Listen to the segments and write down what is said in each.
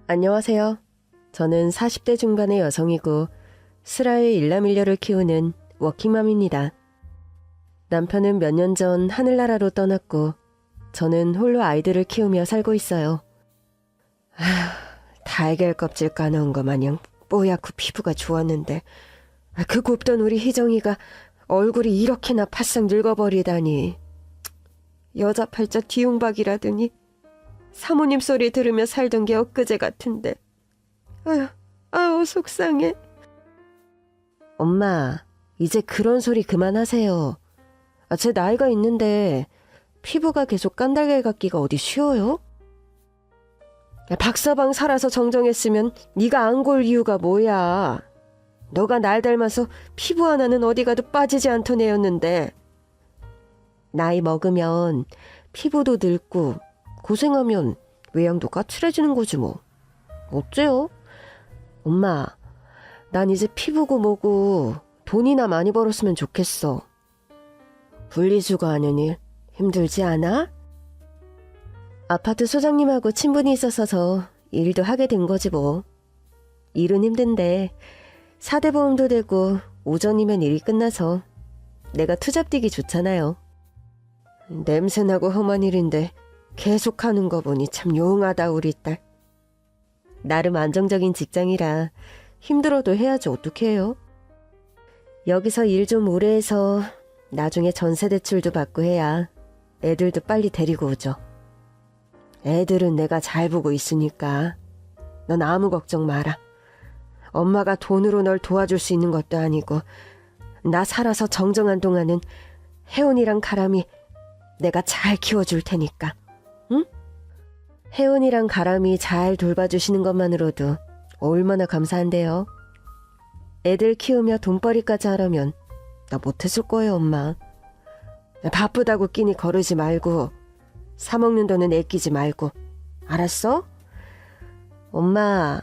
안녕하세요. 저는 40대 중반의 여성이고 슬아의 일남일녀를 키우는 워킹맘입니다. 남편은 몇 년 전 하늘나라로 떠났고 저는 홀로 아이들을 키우며 살고 있어요. 달걀 껍질 까놓은 거 마냥 뽀얗고 피부가 좋았는데 그 곱던 우리 희정이가 얼굴이 이렇게나 바싹 늙어버리다니. 여자 팔자 뒤움박이라더니 사모님 소리 들으며 살던 게 엊그제 같은데. 아유 속상해. 엄마, 이제 그런 소리 그만하세요. 제 나이가 있는데 피부가 계속 깐달걀 같기가 어디 쉬워요? 박서방 살아서 정정했으면 네가 안 골 이유가 뭐야. 너가 날 닮아서 피부 하나는 어디 가도 빠지지 않던 애였는데. 나이 먹으면 피부도 늙고 고생하면 외양도 까칠해지는 거지 뭐. 어째요? 엄마, 난 이제 피부고 뭐고 돈이나 많이 벌었으면 좋겠어. 분리수거하는 일 힘들지 않아? 아파트 소장님하고 친분이 있어서 일도 하게 된 거지 뭐. 일은 힘든데 4대 보험도 되고 오전이면 일이 끝나서 내가 투잡 뛰기 좋잖아요. 냄새나고 험한 일인데 계속하는 거 보니 참 용하다 우리 딸. 나름 안정적인 직장이라 힘들어도 해야지 어떡해요. 여기서 일 좀 오래 해서 나중에 전세 대출도 받고 해야 애들도 빨리 데리고 오죠. 애들은 내가 잘 보고 있으니까 넌 아무 걱정 마라. 엄마가 돈으로 널 도와줄 수 있는 것도 아니고 나 살아서 정정한 동안은 혜원이랑 가람이 내가 잘 키워줄 테니까. 응? 혜원이랑 가람이 잘 돌봐주시는 것만으로도 얼마나 감사한데요. 애들 키우며 돈벌이까지 하려면 나 못했을 거예요, 엄마. 바쁘다고 끼니 거르지 말고 사먹는 돈은 애끼지 말고. 알았어? 엄마,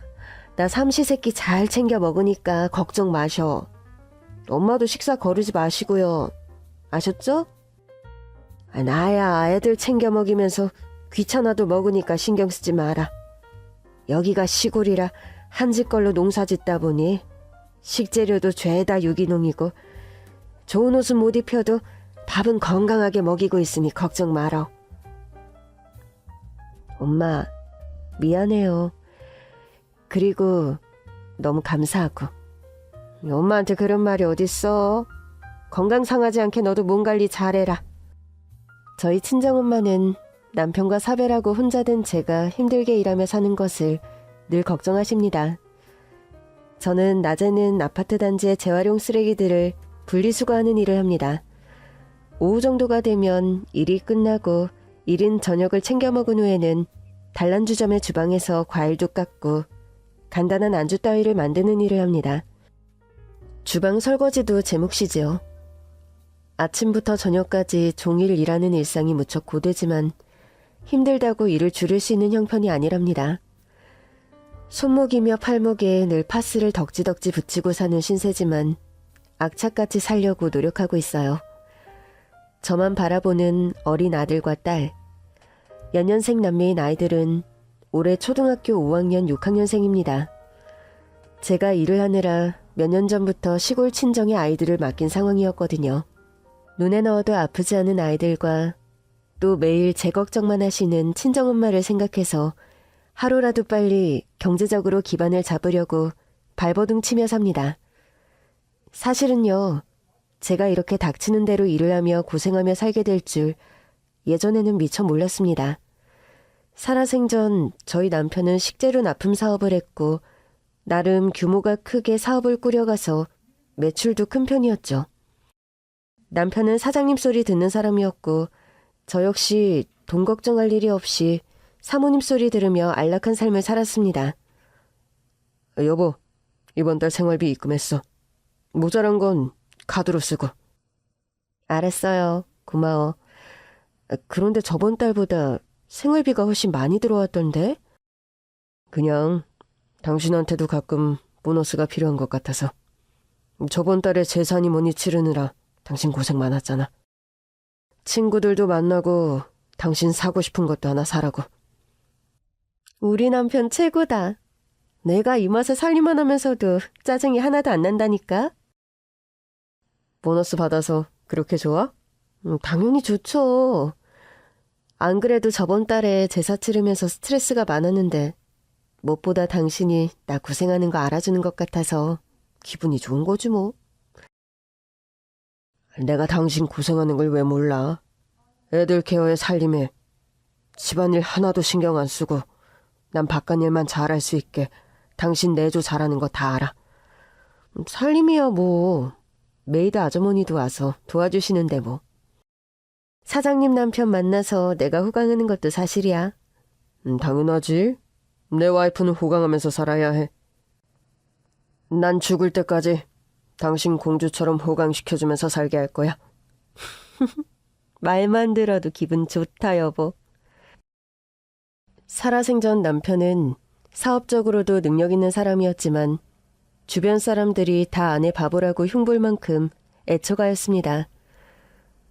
나 삼시세끼 잘 챙겨 먹으니까 걱정 마셔. 엄마도 식사 거르지 마시고요. 아셨죠? 나야 애들 챙겨 먹이면서 귀찮아도 먹으니까 신경 쓰지 마라. 여기가 시골이라 한 집 걸로 농사 짓다 보니 식재료도 죄다 유기농이고 좋은 옷은 못 입혀도 밥은 건강하게 먹이고 있으니 걱정 마라. 엄마, 미안해요. 그리고 너무 감사하고. 엄마한테 그런 말이 어딨어. 건강 상하지 않게 너도 몸 관리 잘해라. 저희 친정엄마는 남편과 사별하고 혼자 된 제가 힘들게 일하며 사는 것을 늘 걱정하십니다. 저는 낮에는 아파트 단지의 재활용 쓰레기들을 분리수거하는 일을 합니다. 오후 정도가 되면 일이 끝나고 이른 저녁을 챙겨 먹은 후에는 단란주점의 주방에서 과일도 깎고 간단한 안주 따위를 만드는 일을 합니다. 주방 설거지도 제 몫이지요. 아침부터 저녁까지 종일 일하는 일상이 무척 고되지만 힘들다고 일을 줄일 수 있는 형편이 아니랍니다. 손목이며 팔목에 늘 파스를 덕지덕지 붙이고 사는 신세지만 악착같이 살려고 노력하고 있어요. 저만 바라보는 어린 아들과 딸, 연년생 남매인 아이들은 올해 초등학교 5학년 6학년생입니다. 제가 일을 하느라 몇 년 전부터 시골 친정의 아이들을 맡긴 상황이었거든요. 눈에 넣어도 아프지 않은 아이들과 또 매일 제 걱정만 하시는 친정엄마를 생각해서 하루라도 빨리 경제적으로 기반을 잡으려고 발버둥 치며 삽니다. 사실은요, 제가 이렇게 닥치는 대로 일을 하며 고생하며 살게 될 줄 예전에는 미처 몰랐습니다. 살아생전 저희 남편은 식재료 납품 사업을 했고 나름 규모가 크게 사업을 꾸려가서 매출도 큰 편이었죠. 남편은 사장님 소리 듣는 사람이었고 저 역시 돈 걱정할 일이 없이 사모님 소리 들으며 안락한 삶을 살았습니다. 여보, 이번 달 생활비 입금했어. 모자란 건 카드로 쓰고. 알았어요. 고마워. 그런데 저번 달보다 생활비가 훨씬 많이 들어왔던데? 그냥 당신한테도 가끔 보너스가 필요한 것 같아서. 저번 달에 재산이 뭐니 치르느라 당신 고생 많았잖아. 친구들도 만나고 당신 사고 싶은 것도 하나 사라고. 우리 남편 최고다. 내가 이 맛에 살림만 하면서도 짜증이 하나도 안 난다니까. 보너스 받아서 그렇게 좋아? 당연히 좋죠. 안 그래도 저번 달에 제사 치르면서 스트레스가 많았는데 무엇보다 당신이 나 고생하는 거 알아주는 것 같아서 기분이 좋은 거지 뭐. 내가 당신 고생하는 걸 왜 몰라. 애들 케어에 살림에 집안일 하나도 신경 안 쓰고 난 바깥일만 잘할 수 있게 당신 내조 잘하는 거 다 알아. 살림이야 뭐. 메이드 아주머니도 와서 도와주시는데 뭐. 사장님 남편 만나서 내가 호강하는 것도 사실이야. 당연하지. 내 와이프는 호강하면서 살아야 해. 난 죽을 때까지 당신 공주처럼 호강시켜주면서 살게 할 거야. 말만 들어도 기분 좋다 여보. 살아생전 남편은 사업적으로도 능력 있는 사람이었지만 주변 사람들이 다 아내 바보라고 흉볼 만큼 애처가였습니다.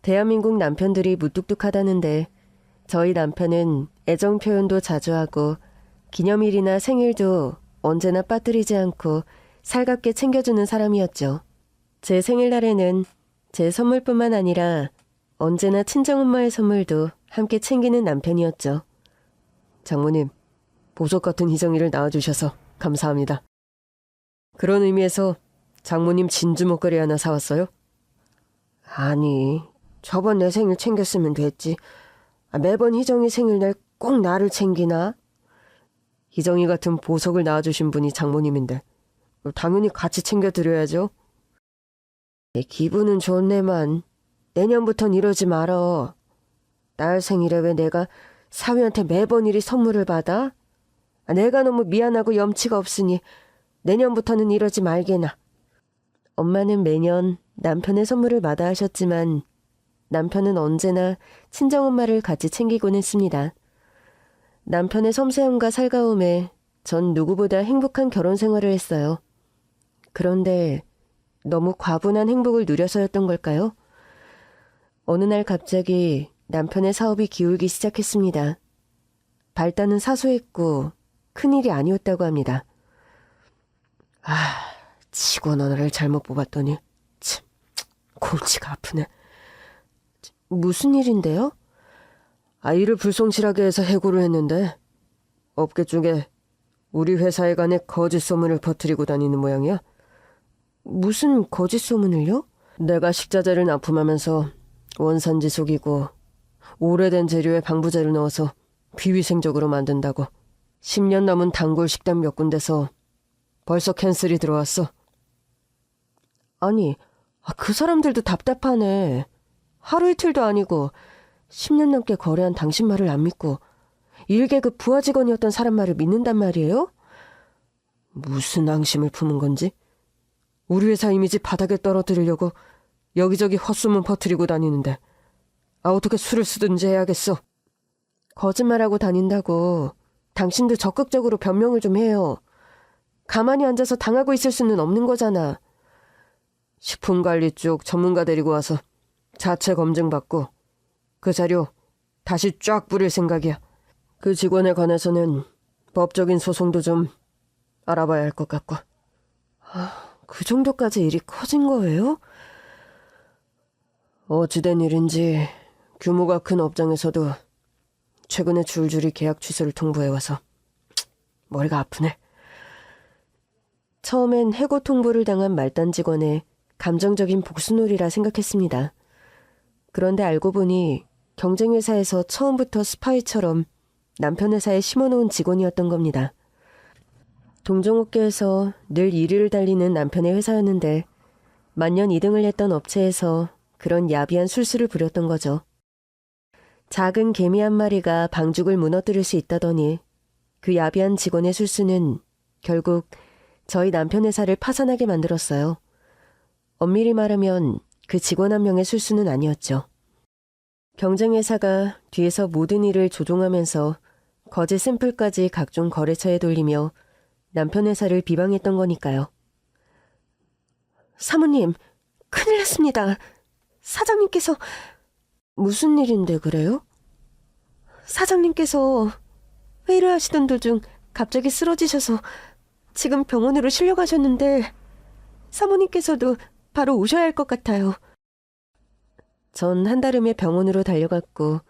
대한민국 남편들이 무뚝뚝하다는데 저희 남편은 애정 표현도 자주 하고 기념일이나 생일도 언제나 빠뜨리지 않고 살갑게 챙겨주는 사람이었죠. 제 생일날에는 제 선물뿐만 아니라 언제나 친정엄마의 선물도 함께 챙기는 남편이었죠. 장모님, 보석 같은 희정이를 낳아주셔서 감사합니다. 그런 의미에서 장모님 진주 목걸이 하나 사왔어요? 아니, 저번 내 생일 챙겼으면 됐지. 매번 희정이 생일날 꼭 나를 챙기나? 희정이 같은 보석을 낳아주신 분이 장모님인데 당연히 같이 챙겨드려야죠. 기분은 좋네만 내년부턴 이러지 말어. 딸 생일에 왜 내가 사위한테 매번 이리 선물을 받아? 내가 너무 미안하고 염치가 없으니 내년부터는 이러지 말게나. 엄마는 매년 남편의 선물을 마다하셨지만 남편은 언제나 친정엄마를 같이 챙기곤 했습니다. 남편의 섬세함과 살가움에 전 누구보다 행복한 결혼 생활을 했어요. 그런데 너무 과분한 행복을 누려서였던 걸까요? 어느 날 갑자기 남편의 사업이 기울기 시작했습니다. 발단은 사소했고 큰일이 아니었다고 합니다. 직원 하나를 잘못 뽑았더니 참 골치가 아프네. 무슨 일인데요? 일을 불성실하게 해서 해고를 했는데 업계 쪽에 우리 회사에 관해 거짓 소문을 퍼뜨리고 다니는 모양이야. 무슨 거짓 소문을요? 내가 식자재를 납품하면서 원산지 속이고 오래된 재료에 방부제를 넣어서 비위생적으로 만든다고 10년 넘은 단골 식당 몇 군데서 벌써 캔슬이 들어왔어. 아니, 그 사람들도 답답하네. 하루 이틀도 아니고 10년 넘게 거래한 당신 말을 안 믿고 1계급 부하 직원이었던 사람 말을 믿는단 말이에요? 무슨 앙심을 품은 건지? 우리 회사 이미지 바닥에 떨어뜨리려고 여기저기 헛소문 퍼뜨리고 다니는데 어떻게 수를 쓰든지 해야겠어. 거짓말하고 다닌다고 당신도 적극적으로 변명을 좀 해요. 가만히 앉아서 당하고 있을 수는 없는 거잖아. 식품관리 쪽 전문가 데리고 와서 자체 검증받고 그 자료 다시 쫙 뿌릴 생각이야. 그 직원에 관해서는 법적인 소송도 좀 알아봐야 할 것 같고. 그 정도까지 일이 커진 거예요? 어찌된 일인지 규모가 큰 업장에서도 최근에 줄줄이 계약 취소를 통보해와서 머리가 아프네. 처음엔 해고 통보를 당한 말단 직원의 감정적인 복수놀이라 생각했습니다. 그런데 알고 보니 경쟁회사에서 처음부터 스파이처럼 남편 회사에 심어놓은 직원이었던 겁니다. 동종업계에서 늘 1위를 달리는 남편의 회사였는데 만년 2등을 했던 업체에서 그런 야비한 술수를 부렸던 거죠. 작은 개미 한 마리가 방죽을 무너뜨릴 수 있다더니 그 야비한 직원의 술수는 결국 저희 남편 회사를 파산하게 만들었어요. 엄밀히 말하면 그 직원 한 명의 술수는 아니었죠. 경쟁회사가 뒤에서 모든 일을 조종하면서 거짓 샘플까지 각종 거래처에 돌리며 남편 회사를 비방했던 거니까요. 사모님, 큰일 났습니다. 사장님께서... 무슨 일인데 그래요? 사장님께서 회의를 하시던 도중 갑자기 쓰러지셔서 지금 병원으로 실려가셨는데 사모님께서도 바로 오셔야 할 것 같아요. 전 한달음에 병원으로 달려갔고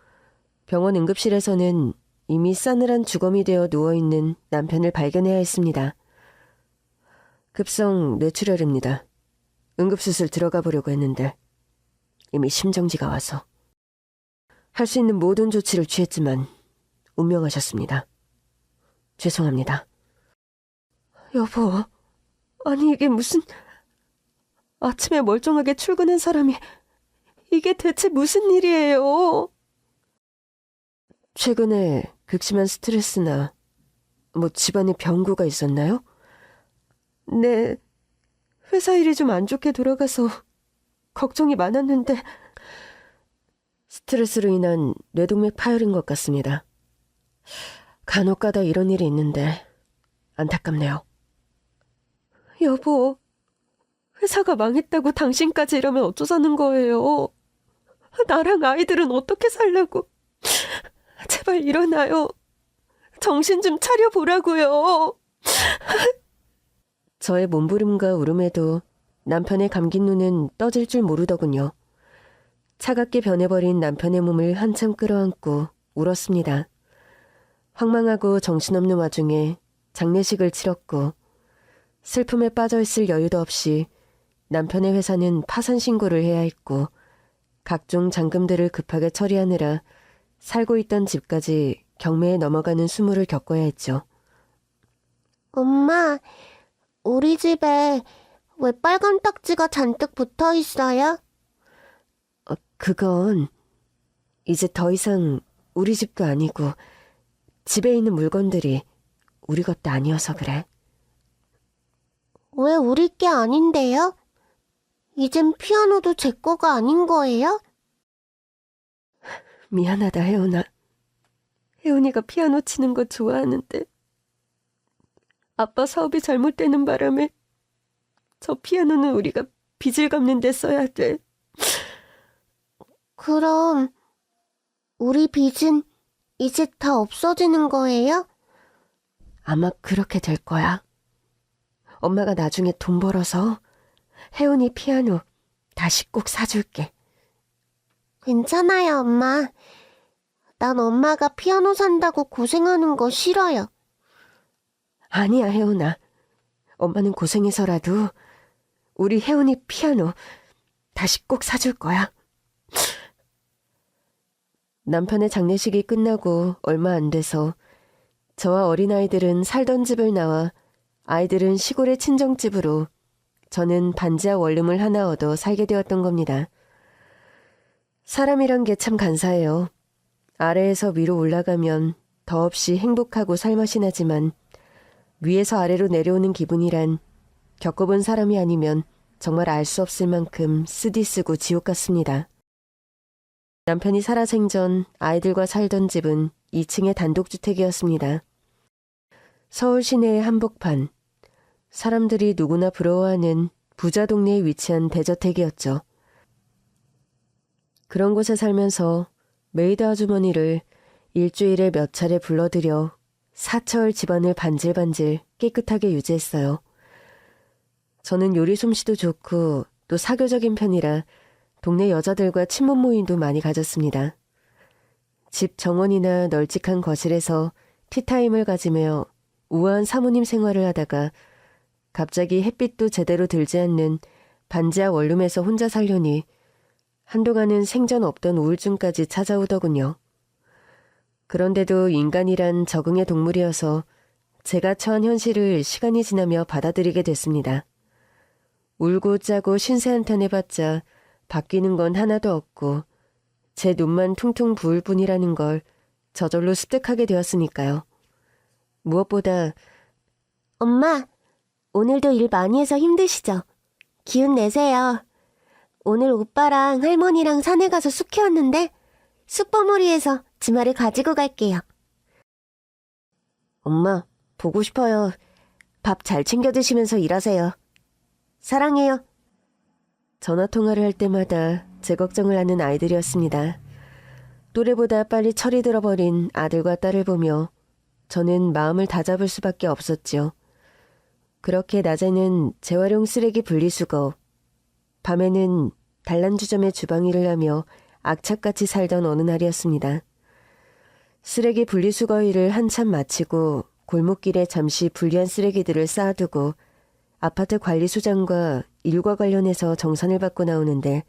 병원 응급실에서는 이미 싸늘한 주검이 되어 누워있는 남편을 발견해야 했습니다. 급성 뇌출혈입니다. 응급수술 들어가 보려고 했는데 이미 심정지가 와서. 할 수 있는 모든 조치를 취했지만 운명하셨습니다. 죄송합니다. 여보, 아니 이게 무슨... 아침에 멀쩡하게 출근한 사람이 이게 대체 무슨 일이에요? 최근에 극심한 스트레스나 집안에 병구가 있었나요? 네, 회사 일이 좀 안 좋게 돌아가서 걱정이 많았는데 스트레스로 인한 뇌동맥 파열인 것 같습니다. 간혹가다 이런 일이 있는데 안타깝네요. 여보, 회사가 망했다고 당신까지 이러면 어쩌자는 거예요? 나랑 아이들은 어떻게 살라고? 제발 일어나요. 정신 좀 차려보라고요. 저의 몸부림과 울음에도 남편의 감긴 눈은 떠질 줄 모르더군요. 차갑게 변해버린 남편의 몸을 한참 끌어안고 울었습니다. 황망하고 정신없는 와중에 장례식을 치렀고 슬픔에 빠져있을 여유도 없이 남편의 회사는 파산 신고를 해야 했고 각종 잔금들을 급하게 처리하느라 살고 있던 집까지 경매에 넘어가는 수모를 겪어야 했죠. 엄마, 우리 집에 왜 빨간 딱지가 잔뜩 붙어 있어요? 그건 이제 더 이상 우리 집도 아니고 집에 있는 물건들이 우리 것도 아니어서 그래. 왜 우리 게 아닌데요? 이젠 피아노도 제 거가 아닌 거예요? 미안하다, 혜원아. 혜원이가 피아노 치는 거 좋아하는데 아빠 사업이 잘못되는 바람에 저 피아노는 우리가 빚을 갚는 데 써야 돼. 그럼 우리 빚은 이제 다 없어지는 거예요? 아마 그렇게 될 거야. 엄마가 나중에 돈 벌어서 혜원이 피아노 다시 꼭 사줄게. 괜찮아요, 엄마. 난 엄마가 피아노 산다고 고생하는 거 싫어요. 아니야, 혜원아. 엄마는 고생해서라도 우리 혜원이 피아노 다시 꼭 사줄 거야. 남편의 장례식이 끝나고 얼마 안 돼서 저와 어린아이들은 살던 집을 나와 아이들은 시골의 친정집으로, 저는 반지하 원룸을 하나 얻어 살게 되었던 겁니다. 사람이란 게 참 간사해요. 아래에서 위로 올라가면 더없이 행복하고 살맛이 나지만 위에서 아래로 내려오는 기분이란 겪어본 사람이 아니면 정말 알 수 없을 만큼 쓰디쓰고 지옥 같습니다. 남편이 살아생전 아이들과 살던 집은 2층의 단독주택이었습니다. 서울 시내의 한복판, 사람들이 누구나 부러워하는 부자 동네에 위치한 대저택이었죠. 그런 곳에 살면서 메이드 아주머니를 일주일에 몇 차례 불러들여 사철 집안을 반질반질 깨끗하게 유지했어요. 저는 요리 솜씨도 좋고 또 사교적인 편이라 동네 여자들과 친목 모임도 많이 가졌습니다. 집 정원이나 널찍한 거실에서 티타임을 가지며 우아한 사모님 생활을 하다가 갑자기 햇빛도 제대로 들지 않는 반지하 원룸에서 혼자 살려니 한동안은 생전 없던 우울증까지 찾아오더군요. 그런데도 인간이란 적응의 동물이어서 제가 처한 현실을 시간이 지나며 받아들이게 됐습니다. 울고 짜고 신세 한탄 해봤자 바뀌는 건 하나도 없고 제 눈만 퉁퉁 부을 뿐이라는 걸 저절로 습득하게 되었으니까요. 무엇보다 엄마, 오늘도 일 많이 해서 힘드시죠? 기운 내세요. 오늘 오빠랑 할머니랑 산에 가서 쑥 키웠는데 쑥버무리해서 주말에 가지고 갈게요. 엄마, 보고 싶어요. 밥 잘 챙겨 드시면서 일하세요. 사랑해요. 전화통화를 할 때마다 제 걱정을 하는 아이들이었습니다. 또래보다 빨리 철이 들어버린 아들과 딸을 보며 저는 마음을 다잡을 수밖에 없었죠. 그렇게 낮에는 재활용 쓰레기 분리수거, 밤에는 단란주점의 주방일을 하며 악착같이 살던 어느 날이었습니다. 쓰레기 분리수거 일을 한참 마치고 골목길에 잠시 분리한 쓰레기들을 쌓아두고 아파트 관리소장과 일과 관련해서 정산을 받고 나오는데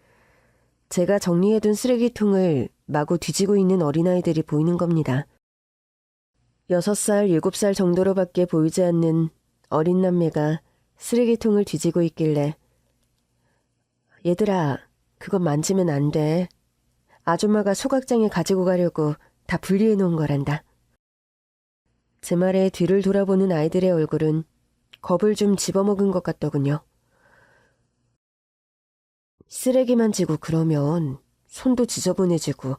제가 정리해둔 쓰레기통을 마구 뒤지고 있는 어린아이들이 보이는 겁니다. 6살, 7살 정도로밖에 보이지 않는 어린 남매가 쓰레기통을 뒤지고 있길래 얘들아, 그건 만지면 안 돼. 아줌마가 소각장에 가지고 가려고 다 분리해 놓은 거란다. 제 말에 뒤를 돌아보는 아이들의 얼굴은 겁을 좀 집어먹은 것 같더군요. 쓰레기 만지고 그러면 손도 지저분해지고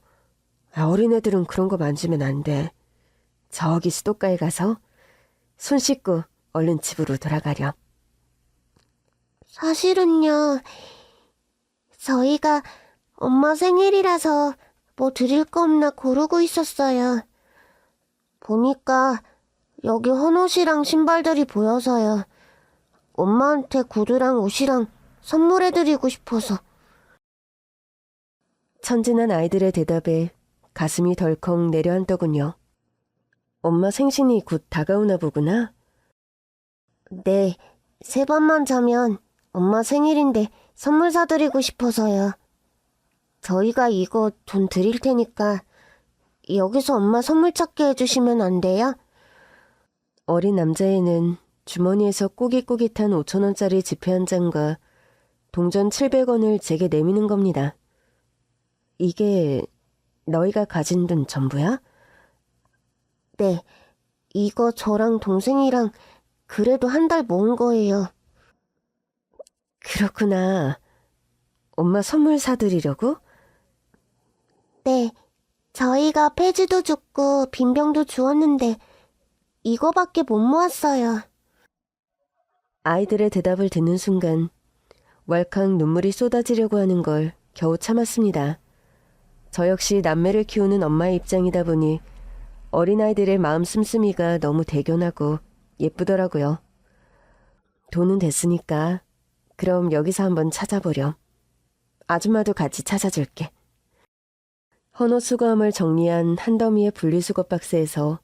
어린애들은 그런 거 만지면 안 돼. 저기 수도가에 가서 손 씻고 얼른 집으로 돌아가렴. 사실은요, 저희가 엄마 생일이라서 뭐 드릴 거 없나 고르고 있었어요. 보니까 여기 헌옷이랑 신발들이 보여서요. 엄마한테 구두랑 옷이랑 선물해드리고 싶어서. 천진한 아이들의 대답에 가슴이 덜컥 내려앉더군요. 엄마 생신이 곧 다가오나 보구나. 네, 3번만 자면 엄마 생일인데 선물 사드리고 싶어서요. 저희가 이거 돈 드릴 테니까 여기서 엄마 선물 찾게 해주시면 안 돼요? 어린 남자애는 주머니에서 꼬깃꼬깃한 5,000원짜리 지폐 한 장과 동전 700원을 제게 내미는 겁니다. 이게 너희가 가진 돈 전부야? 네, 이거 저랑 동생이랑 그래도 한 달 모은 거예요. 그렇구나. 엄마 선물 사드리려고? 네, 저희가 폐지도 줬고 빈병도 주었는데 이거밖에 못 모았어요. 아이들의 대답을 듣는 순간 왈칵 눈물이 쏟아지려고 하는 걸 겨우 참았습니다. 저 역시 남매를 키우는 엄마의 입장이다 보니 어린아이들의 마음 씀씀이가 너무 대견하고 예쁘더라고요. 돈은 됐으니까 그럼 여기서 한번 찾아보렴. 아줌마도 같이 찾아줄게. 헌옷 수거함을 정리한 한 더미의 분리수거 박스에서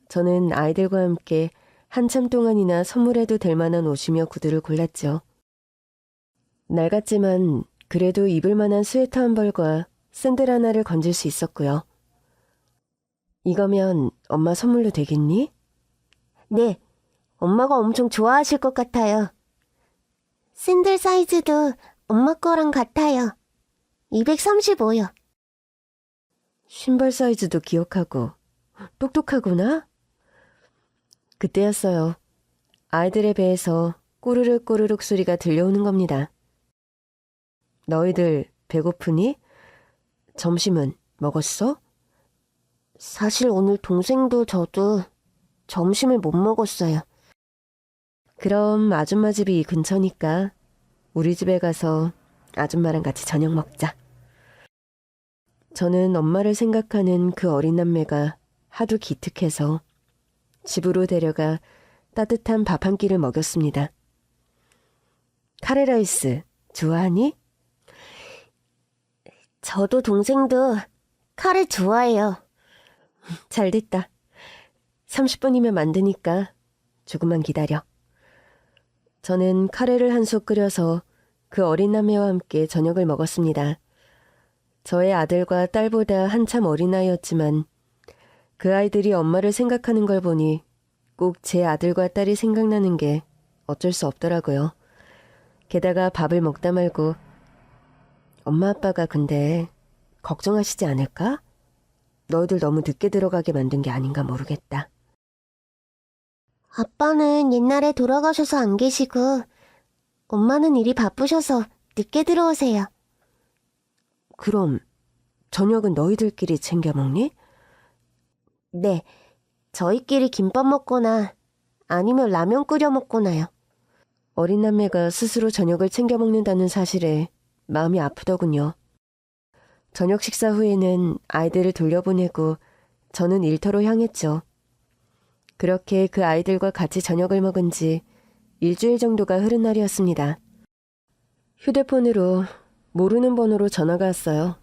저는 아이들과 함께 한참 동안이나 선물해도 될 만한 옷이며 구두를 골랐죠. 낡았지만 그래도 입을 만한 스웨터 한 벌과 샌들 하나를 건질 수 있었고요. 이거면 엄마 선물로 되겠니? 네, 엄마가 엄청 좋아하실 것 같아요. 샌들 사이즈도 엄마 거랑 같아요. 235요. 신발 사이즈도 기억하고 똑똑하구나. 그때였어요. 아이들의 배에서 꼬르륵 꼬르륵 소리가 들려오는 겁니다. 너희들 배고프니? 점심은 먹었어? 사실 오늘 동생도 저도 점심을 못 먹었어요. 그럼 아줌마 집이 이 근처니까 우리 집에 가서 아줌마랑 같이 저녁 먹자. 저는 엄마를 생각하는 그 어린 남매가 하도 기특해서 집으로 데려가 따뜻한 밥 한 끼를 먹였습니다. 카레라이스 좋아하니? 저도 동생도 카레 좋아해요. 잘됐다. 30분이면 만드니까 조금만 기다려. 저는 카레를 한 솥 끓여서 그 어린 남매와 함께 저녁을 먹었습니다. 저의 아들과 딸보다 한참 어린 아이였지만 그 아이들이 엄마를 생각하는 걸 보니 꼭 제 아들과 딸이 생각나는 게 어쩔 수 없더라고요. 게다가 밥을 먹다 말고 엄마 아빠가 근데 걱정하시지 않을까? 너희들 너무 늦게 들어가게 만든 게 아닌가 모르겠다. 아빠는 옛날에 돌아가셔서 안 계시고 엄마는 일이 바쁘셔서 늦게 들어오세요. 그럼 저녁은 너희들끼리 챙겨 먹니? 네, 저희끼리 김밥 먹거나 아니면 라면 끓여 먹거나요. 어린 남매가 스스로 저녁을 챙겨 먹는다는 사실에 마음이 아프더군요. 저녁 식사 후에는 아이들을 돌려보내고 저는 일터로 향했죠. 그렇게 그 아이들과 같이 저녁을 먹은 지 일주일 정도가 흐른 날이었습니다. 휴대폰으로 모르는 번호로 전화가 왔어요.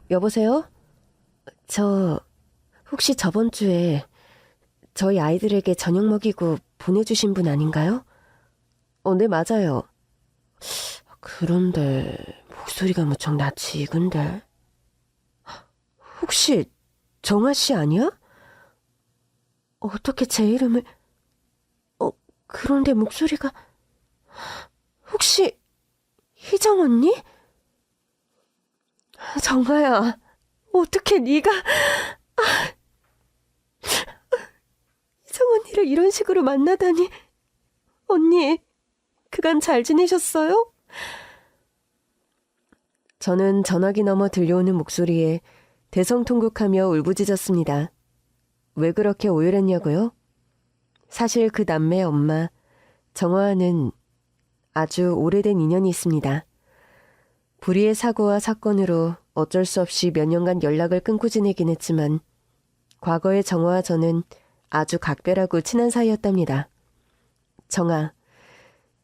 여보세요? 저 혹시 저번 주에 저희 아이들에게 저녁 먹이고 보내주신 분 아닌가요? 네, 맞아요. 그런데 목소리가 무척 낯이 익은데. 혹시 정아 씨 아니야? 어떻게 제 이름을... 그런데 목소리가... 혹시 희정 언니? 정아야, 어떻게 네가... 희정 언니를 이런 식으로 만나다니. 언니, 그간 잘 지내셨어요? 저는 전화기 너머 들려오는 목소리에 대성통곡하며 울부짖었습니다. 왜 그렇게 오열했냐고요? 사실 그 남매의 엄마, 정화와는 아주 오래된 인연이 있습니다. 불의의 사고와 사건으로 어쩔 수 없이 몇 년간 연락을 끊고 지내긴 했지만 과거의 정화와 저는 아주 각별하고 친한 사이였답니다. 정아,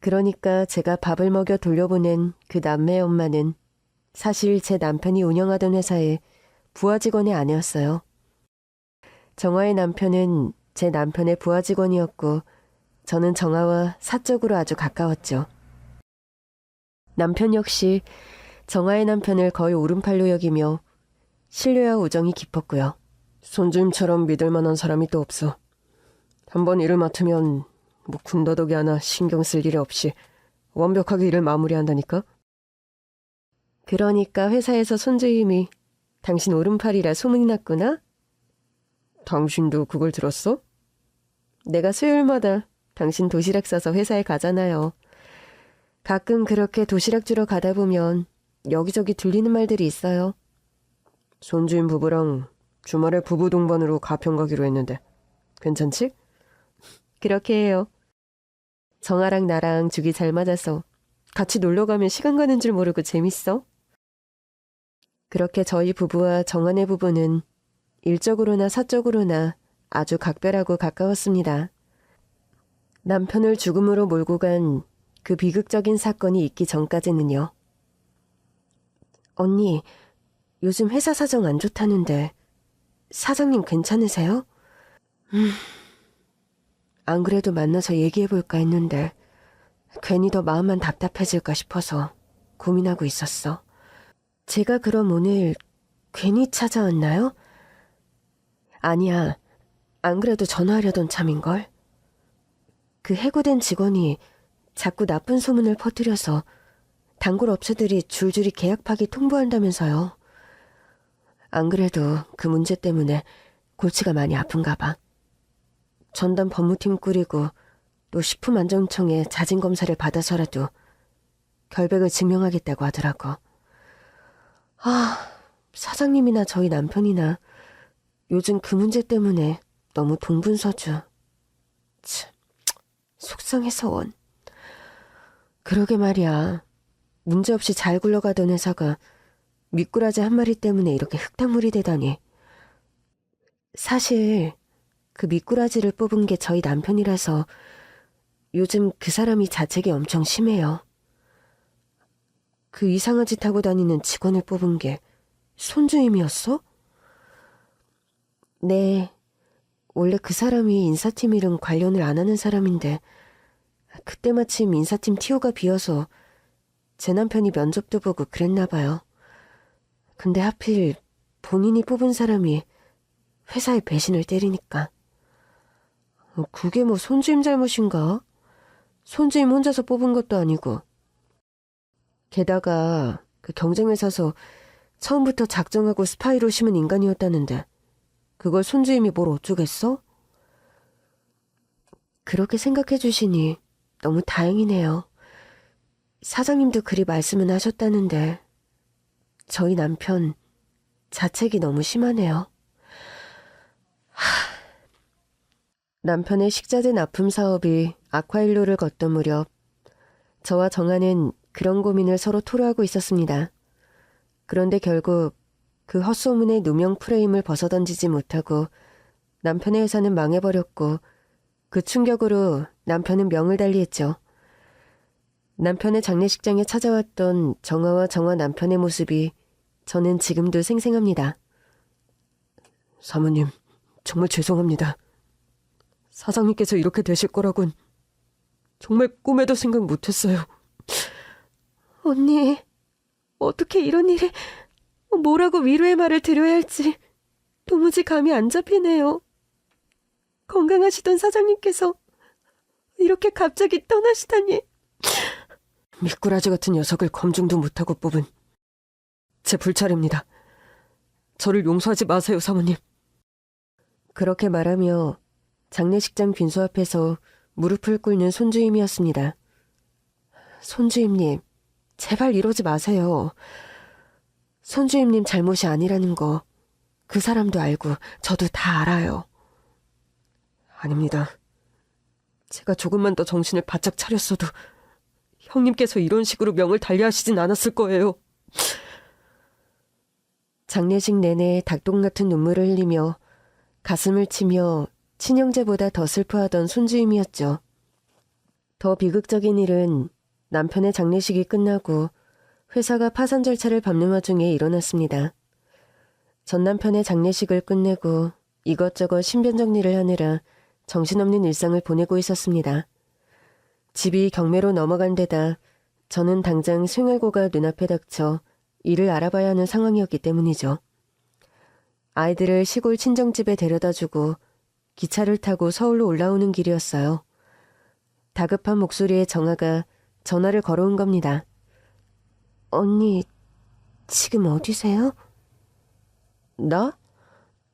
그러니까 제가 밥을 먹여 돌려보낸 그 남매의 엄마는 사실 제 남편이 운영하던 회사의 부하 직원의 아내였어요. 정화의 남편은 제 남편의 부하 직원이었고 저는 정화와 사적으로 아주 가까웠죠. 남편 역시 정화의 남편을 거의 오른팔로 여기며 신뢰와 우정이 깊었고요. 손주임처럼 믿을 만한 사람이 또 없어. 한번 일을 맡으면 뭐 군더더기 하나 신경 쓸 일 없이 완벽하게 일을 마무리한다니까? 그러니까 회사에서 손주임이 당신 오른팔이라 소문이 났구나? 당신도 그걸 들었어? 내가 수요일마다 당신 도시락 싸서 회사에 가잖아요. 가끔 그렇게 도시락 주러 가다 보면 여기저기 들리는 말들이 있어요. 손주임 부부랑 주말에 부부 동반으로 가평 가기로 했는데 괜찮지? 그렇게 해요. 정아랑 나랑 죽이 잘 맞아서 같이 놀러 가면 시간 가는 줄 모르고 재밌어. 그렇게 저희 부부와 정아네 부부는 일적으로나 사적으로나 아주 각별하고 가까웠습니다. 남편을 죽음으로 몰고 간 그 비극적인 사건이 있기 전까지는요. 언니, 요즘 회사 사정 안 좋다는데 사장님 괜찮으세요? 안 그래도 만나서 얘기해볼까 했는데 괜히 더 마음만 답답해질까 싶어서 고민하고 있었어. 제가 그럼 오늘 괜히 찾아왔나요? 아니야, 안 그래도 전화하려던 참인걸. 그 해고된 직원이 자꾸 나쁜 소문을 퍼뜨려서 단골 업체들이 줄줄이 계약 파기 통보한다면서요. 안 그래도 그 문제 때문에 골치가 많이 아픈가 봐. 전담 법무팀 꾸리고 또 식품안전청에 자진검사를 받아서라도 결백을 증명하겠다고 하더라고. 사장님이나 저희 남편이나 요즘 그 문제 때문에 너무 동분서주. 참, 속상해서 원. 그러게 말이야. 문제없이 잘 굴러가던 회사가 미꾸라지 한 마리 때문에 이렇게 흙탕물이 되다니. 사실 그 미꾸라지를 뽑은 게 저희 남편이라서 요즘 그 사람이 자책이 엄청 심해요. 그 이상한 짓 하고 다니는 직원을 뽑은 게 손주임이었어? 네. 원래 그 사람이 인사팀이랑 관련을 안 하는 사람인데 그때 마침 인사팀 TO가 비어서 제 남편이 면접도 보고 그랬나 봐요. 근데 하필 본인이 뽑은 사람이 회사에 배신을 때리니까. 그게 뭐 손주임 잘못인가? 손주임 혼자서 뽑은 것도 아니고. 게다가 그 경쟁회사서 처음부터 작정하고 스파이로 심은 인간이었다는데 그걸 손주임이 뭘 어쩌겠어? 그렇게 생각해 주시니 너무 다행이네요. 사장님도 그리 말씀은 하셨다는데 저희 남편 자책이 너무 심하네요. 남편의 식자재 납품 사업이 악화일로를 걷던 무렵 저와 정아는 그런 고민을 서로 토로하고 있었습니다. 그런데 결국 그 헛소문의 누명 프레임을 벗어던지지 못하고 남편의 회사는 망해버렸고 그 충격으로 남편은 명을 달리했죠. 남편의 장례식장에 찾아왔던 정아와 정아 남편의 모습이 저는 지금도 생생합니다. 사모님, 정말 죄송합니다. 사장님께서 이렇게 되실 거라곤 정말 꿈에도 생각 못했어요. 언니, 어떻게 이런 일이... 뭐라고 위로의 말을 드려야 할지 도무지 감이 안 잡히네요. 건강하시던 사장님께서 이렇게 갑자기 떠나시다니. 미꾸라지 같은 녀석을 검증도 못하고 뽑은 제 불찰입니다. 저를 용서하지 마세요, 사모님. 그렇게 말하며 장례식장 빈소 앞에서 무릎을 꿇는 손주임이었습니다. 손주임님, 제발 이러지 마세요. 손주임님 잘못이 아니라는 거 그 사람도 알고 저도 다 알아요. 아닙니다. 제가 조금만 더 정신을 바짝 차렸어도 형님께서 이런 식으로 명을 달리하시진 않았을 거예요. 장례식 내내 닭똥 같은 눈물을 흘리며 가슴을 치며 친형제보다 더 슬퍼하던 손주임이었죠. 더 비극적인 일은 남편의 장례식이 끝나고 회사가 파산 절차를 밟는 와중에 일어났습니다. 전 남편의 장례식을 끝내고 이것저것 신변 정리를 하느라 정신없는 일상을 보내고 있었습니다. 집이 경매로 넘어간 데다 저는 당장 생활고가 눈앞에 닥쳐 일을 알아봐야 하는 상황이었기 때문이죠. 아이들을 시골 친정집에 데려다주고 기차를 타고 서울로 올라오는 길이었어요. 다급한 목소리에 정아가 전화를 걸어온 겁니다. 언니, 지금 어디세요? 나?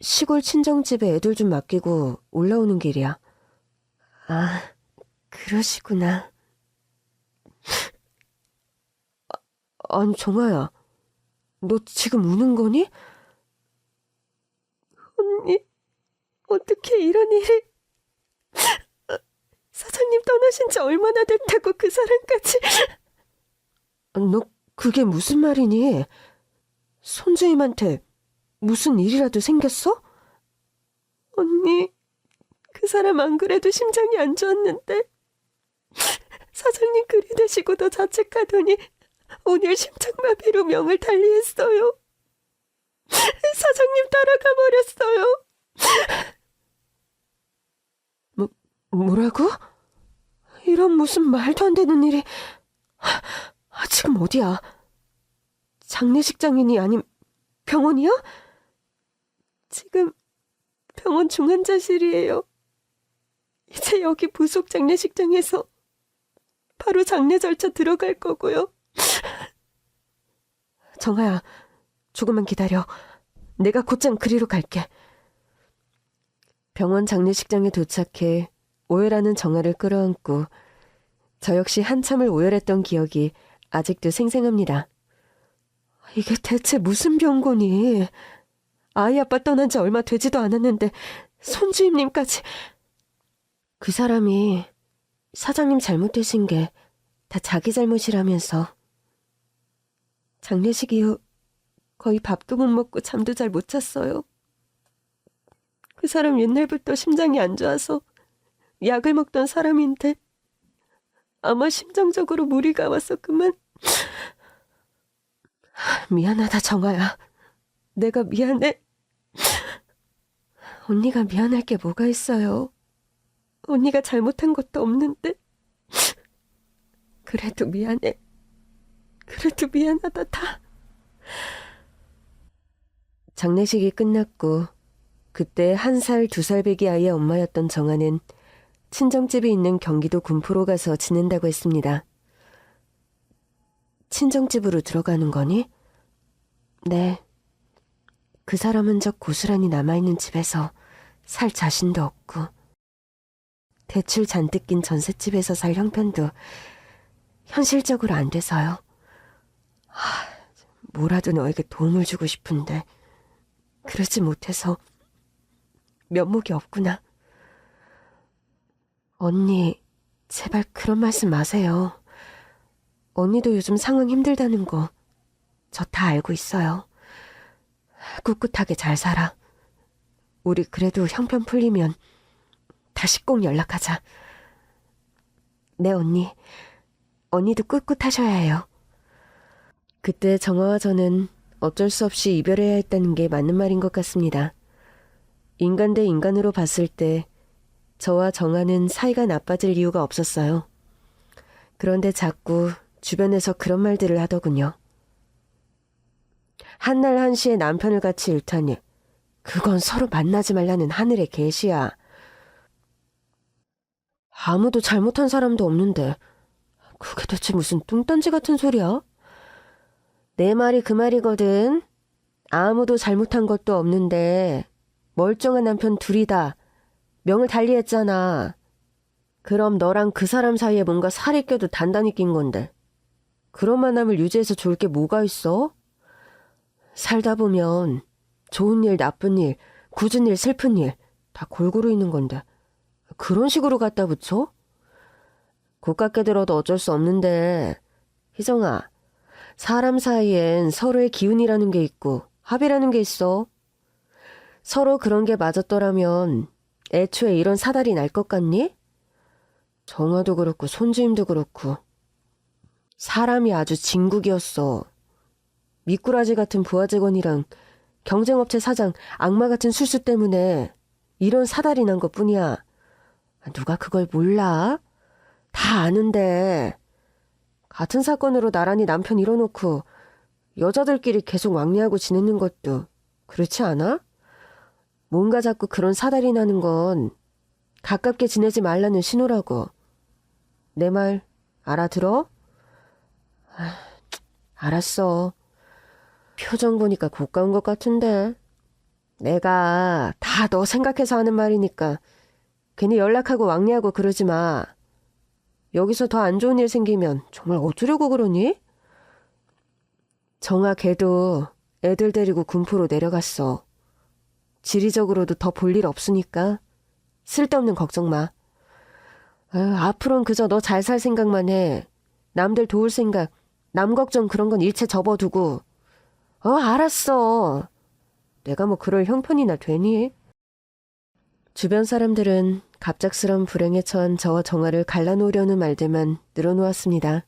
시골 친정집에 애들 좀 맡기고 올라오는 길이야. 아, 그러시구나. 아니, 정아야, 너 지금 우는 거니? 언니, 어떻게 이런 일이... 사장님 떠나신 지 얼마나 됐다고 그 사람까지... 너 그게 무슨 말이니? 손주임한테 무슨 일이라도 생겼어? 언니, 그 사람 안 그래도 심장이 안 좋았는데 사장님 들이대시고도 자책하더니 오늘 심장마비로 명을 달리했어요. 사장님 따라가 버렸어요. 뭐라고? 이런 무슨 말도 안 되는 일이... 지금 어디야? 장례식장이니 아님 병원이야? 지금 병원 중환자실이에요. 이제 여기 부속 장례식장에서 바로 장례 절차 들어갈 거고요. 정아야, 조금만 기다려. 내가 곧장 그리로 갈게. 병원 장례식장에 도착해 오열하는 정아를 끌어안고 저 역시 한참을 오열했던 기억이 아직도 생생합니다. 이게 대체 무슨 병고니? 아이 아빠 떠난 지 얼마 되지도 않았는데 손주임님까지... 그 사람이 사장님 잘못되신 게 다 자기 잘못이라면서 장례식 이후 거의 밥도 못 먹고 잠도 잘 못 잤어요. 그 사람 옛날부터 심장이 안 좋아서 약을 먹던 사람인데 아마 심정적으로 무리가 와서 그만... 미안하다, 정아야. 내가 미안해. 언니가 미안할 게 뭐가 있어요. 언니가 잘못한 것도 없는데. 그래도 미안해. 그래도 미안하다, 다. 장례식이 끝났고 그때 1살, 2살 배기 아이의 엄마였던 정아는 친정집이 있는 경기도 군포로 가서 지낸다고 했습니다. 친정집으로 들어가는 거니? 네. 그 사람 흔적 고스란히 남아있는 집에서 살 자신도 없고 대출 잔뜩 낀 전셋집에서 살 형편도 현실적으로 안 돼서요. 뭐라도 너에게 도움을 주고 싶은데 그러지 못해서 면목이 없구나. 언니, 제발 그런 말씀 마세요. 언니도 요즘 상황 힘들다는 거 저 다 알고 있어요. 꿋꿋하게 잘 살아. 우리 그래도 형편 풀리면 다시 꼭 연락하자. 네, 언니. 언니도 꿋꿋하셔야 해요. 그때 정화와 저는 어쩔 수 없이 이별해야 했다는 게 맞는 말인 것 같습니다. 인간 대 인간으로 봤을 때 저와 정화는 사이가 나빠질 이유가 없었어요. 그런데 자꾸 주변에서 그런 말들을 하더군요. 한날 한시에 남편을 같이 잃다니 그건 서로 만나지 말라는 하늘의 계시야. 아무도 잘못한 사람도 없는데 그게 대체 무슨 뚱딴지 같은 소리야? 내 말이 그 말이거든. 아무도 잘못한 것도 없는데 멀쩡한 남편 둘이다 명을 달리했잖아. 그럼 너랑 그 사람 사이에 뭔가 살이 껴도 단단히 낀 건데 그런 만남을 유지해서 좋을 게 뭐가 있어? 살다 보면 좋은 일, 나쁜 일, 굳은 일, 슬픈 일 다 골고루 있는 건데 그런 식으로 갖다 붙여? 고깝게 들어도 어쩔 수 없는데 희정아, 사람 사이엔 서로의 기운이라는 게 있고 합이라는 게 있어. 서로 그런 게 맞았더라면 애초에 이런 사달이 날 것 같니? 정화도 그렇고 손주임도 그렇고 사람이 아주 진국이었어. 미꾸라지 같은 부하 직원이랑 경쟁업체 사장 악마 같은 술수 때문에 이런 사달이 난 것뿐이야. 누가 그걸 몰라? 다 아는데 같은 사건으로 나란히 남편 잃어놓고 여자들끼리 계속 왕래하고 지내는 것도 그렇지 않아? 뭔가 자꾸 그런 사달이 나는 건 가깝게 지내지 말라는 신호라고. 내 말 알아들어? 알았어. 표정 보니까 고가운 것 같은데. 내가 다 너 생각해서 하는 말이니까 괜히 연락하고 왕래하고 그러지 마. 여기서 더 안 좋은 일 생기면 정말 어쩌려고 그러니? 정아 걔도 애들 데리고 군포로 내려갔어. 지리적으로도 더 볼 일 없으니까 쓸데없는 걱정 마. 앞으로는 그저 너 잘 살 생각만 해. 남들 도울 생각, 남 걱정 그런 건 일체 접어두고. 알았어. 내가 뭐 그럴 형편이나 되니? 주변 사람들은 갑작스런 불행에 처한 저와 정아를 갈라놓으려는 말들만 늘어놓았습니다.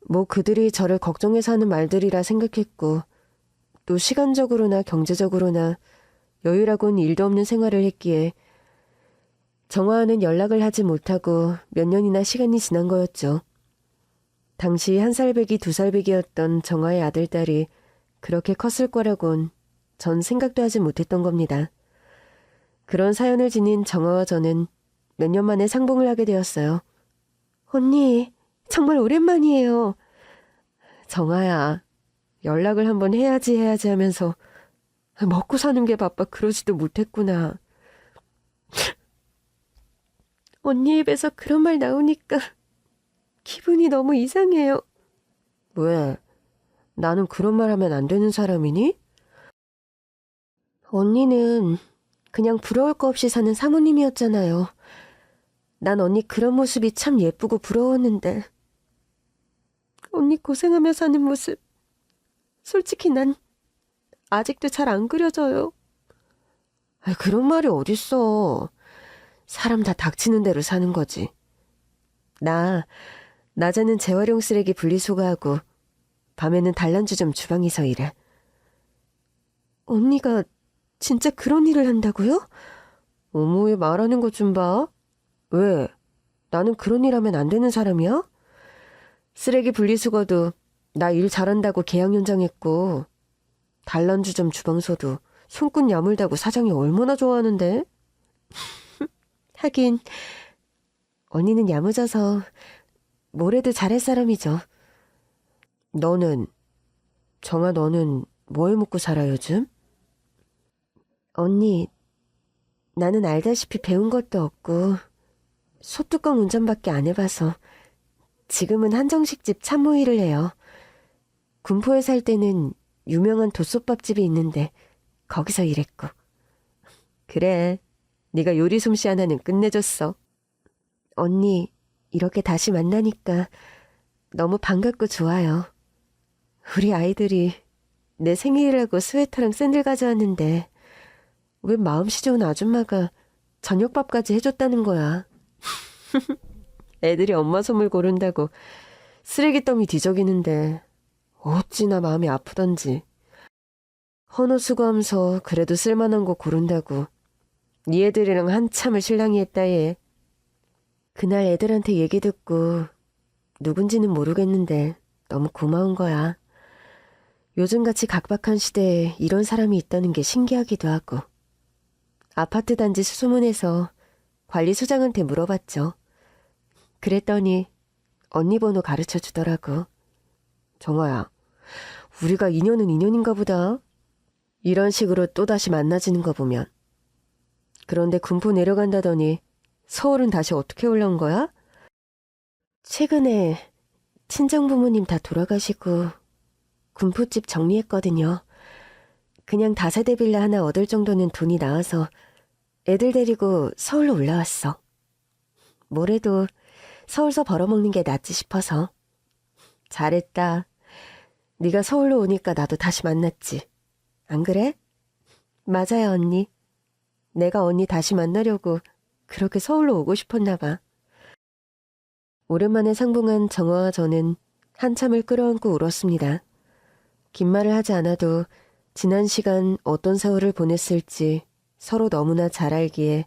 뭐 그들이 저를 걱정해서 하는 말들이라 생각했고 또 시간적으로나 경제적으로나 여유라고는 일도 없는 생활을 했기에 정화와는 연락을 하지 못하고 몇 년이나 시간이 지난 거였죠. 당시 1살배기 2살배기였던 정화의 아들딸이 그렇게 컸을 거라곤 전 생각도 하지 못했던 겁니다. 그런 사연을 지닌 정화와 저는 몇 년 만에 상봉을 하게 되었어요. 언니, 정말 오랜만이에요. 정화야, 연락을 한번 해야지 하면서 먹고 사는 게 바빠 그러지도 못했구나. 언니 입에서 그런 말 나오니까 기분이 너무 이상해요. 왜? 나는 그런 말 하면 안 되는 사람이니? 언니는 그냥 부러울 거 없이 사는 사모님이었잖아요. 난 언니 그런 모습이 참 예쁘고 부러웠는데. 언니 고생하며 사는 모습, 솔직히 난 아직도 잘 안 그려져요. 그런 말이 어딨어. 사람 다 닥치는 대로 사는 거지. 나 낮에는 재활용 쓰레기 분리수거하고 밤에는 단란주점 주방에서 일해. 언니가 진짜 그런 일을 한다고요? 어머, 왜 말하는 것 좀 봐. 왜? 나는 그런 일 하면 안 되는 사람이야? 쓰레기 분리수거도 나 일 잘한다고 계약 연장했고 단란주점 주방서도 손끝 야물다고 사장이 얼마나 좋아하는데? 하긴 언니는 야무져서 뭐래도 잘할 사람이죠. 정아 너는 뭐 해먹고 살아 요즘? 언니, 나는 알다시피 배운 것도 없고 소뚜껑 운전밖에 안 해봐서 지금은 한정식집 참모 일을 해요. 군포에 살 때는 유명한 도솥밥집이 있는데 거기서 일했고. 그래, 네가 요리 솜씨 하나는 끝내줬어. 언니, 이렇게 다시 만나니까 너무 반갑고 좋아요. 우리 아이들이 내 생일이라고 스웨터랑 샌들 가져왔는데 왜 마음씨 좋은 아줌마가 저녁밥까지 해줬다는 거야. 애들이 엄마 선물 고른다고 쓰레기 더미 뒤적이는데 어찌나 마음이 아프던지. 헌옷 수거하면서 그래도 쓸만한 거 고른다고 니 애들이랑 한참을 실랑이 했다 얘. 그날 애들한테 얘기 듣고 누군지는 모르겠는데 너무 고마운 거야. 요즘같이 각박한 시대에 이런 사람이 있다는 게 신기하기도 하고. 아파트 단지 수소문해서 관리소장한테 물어봤죠. 그랬더니 언니 번호 가르쳐 주더라고. 정아야, 우리가 인연은 인연인가 보다. 이런 식으로 또다시 만나지는 거 보면. 그런데 군포 내려간다더니 서울은 다시 어떻게 올라온 거야? 최근에 친정부모님 다 돌아가시고 군포집 정리했거든요. 그냥 다세대 빌라 하나 얻을 정도는 돈이 나와서 애들 데리고 서울로 올라왔어. 뭐래도 서울서 벌어먹는 게 낫지 싶어서. 잘했다. 네가 서울로 오니까 나도 다시 만났지. 안 그래? 맞아요, 언니. 내가 언니 다시 만나려고 그렇게 서울로 오고 싶었나 봐. 오랜만에 상봉한 정화와 저는 한참을 끌어안고 울었습니다. 긴 말을 하지 않아도 지난 시간 어떤 세월을 보냈을지 서로 너무나 잘 알기에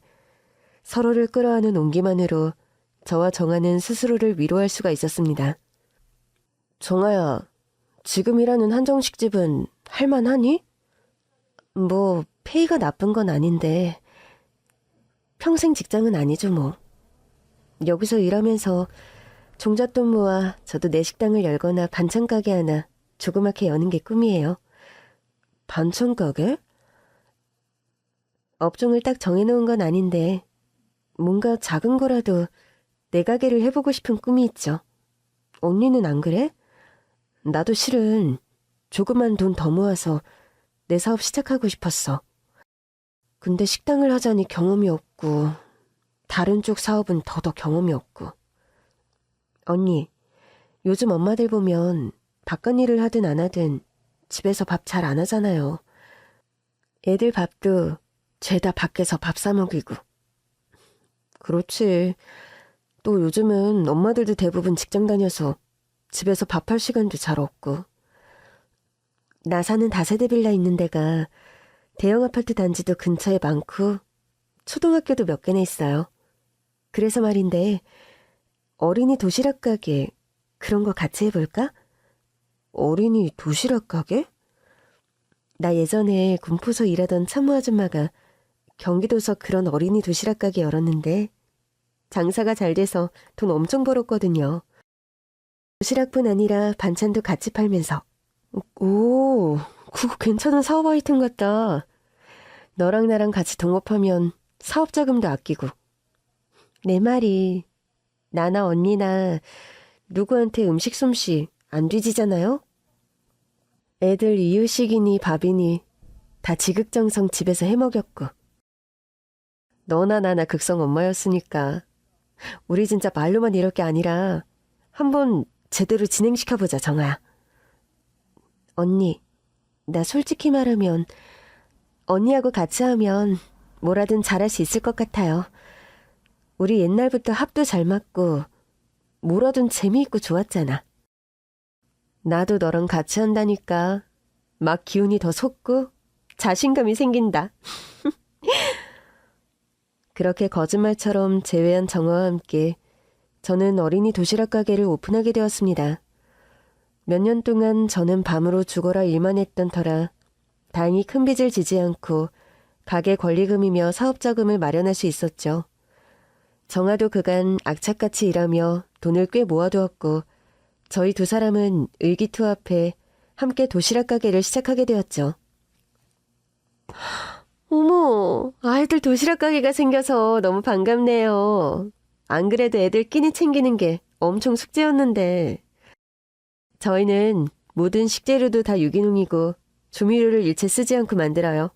서로를 끌어안은 온기만으로 저와 정아는 스스로를 위로할 수가 있었습니다. 정아야, 지금 일하는 한정식 집은 할만하니? 뭐 페이가 나쁜 건 아닌데 평생 직장은 아니죠 뭐. 여기서 일하면서 종잣돈 모아 저도 내 식당을 열거나 반찬 가게 하나 조그맣게 여는 게 꿈이에요. 반찬 가게? 업종을 딱 정해놓은 건 아닌데 뭔가 작은 거라도 내 가게를 해보고 싶은 꿈이 있죠. 언니는 안 그래? 나도 실은 조그만 돈 더 모아서 내 사업 시작하고 싶었어. 근데 식당을 하자니 경험이 없고 다른 쪽 사업은 더더 경험이 없고. 언니, 요즘 엄마들 보면 바깥 일을 하든 안 하든 집에서 밥 잘 안 하잖아요. 애들 밥도 죄다 밖에서 밥 사 먹이고. 그렇지. 또 요즘은 엄마들도 대부분 직장 다녀서 집에서 밥할 시간도 잘 없고. 나 사는 다세대 빌라 있는 데가 대형 아파트 단지도 근처에 많고 초등학교도 몇 개나 있어요. 그래서 말인데 어린이 도시락 가게 그런 거 같이 해볼까? 어린이 도시락 가게? 나 예전에 군포서 일하던 참모 아줌마가 경기도서 그런 어린이 도시락 가게 열었는데 장사가 잘 돼서 돈 엄청 벌었거든요. 도시락뿐 아니라 반찬도 같이 팔면서. 오, 그거 괜찮은 사업 아이템 같다. 너랑 나랑 같이 동업하면 사업 자금도 아끼고. 내 말이 나나 언니나 누구한테 음식 솜씨 안 뒤지잖아요? 애들 이유식이니 밥이니 다 지극정성 집에서 해먹였고. 너나 나나 극성 엄마였으니까 우리 진짜 말로만 이럴 게 아니라 한번 제대로 진행시켜보자, 정아야. 언니, 나 솔직히 말하면 언니하고 같이 하면 뭐라든 잘할 수 있을 것 같아요. 우리 옛날부터 합도 잘 맞고 뭐라든 재미있고 좋았잖아. 나도 너랑 같이 한다니까 막 기운이 더 솟고 자신감이 생긴다. 그렇게 거짓말처럼 제외한 정화와 함께 저는 어린이 도시락 가게를 오픈하게 되었습니다. 몇 년 동안 저는 밤으로 죽어라 일만 했던 터라 다행히 큰 빚을 지지 않고 가게 권리금이며 사업자금을 마련할 수 있었죠. 정아도 그간 악착같이 일하며 돈을 꽤 모아두었고 저희 두 사람은 의기투합해 함께 도시락 가게를 시작하게 되었죠. 어머, 아이들 도시락 가게가 생겨서 너무 반갑네요. 안 그래도 애들 끼니 챙기는 게 엄청 숙제였는데. 저희는 모든 식재료도 다 유기농이고 조미료를 일체 쓰지 않고 만들어요.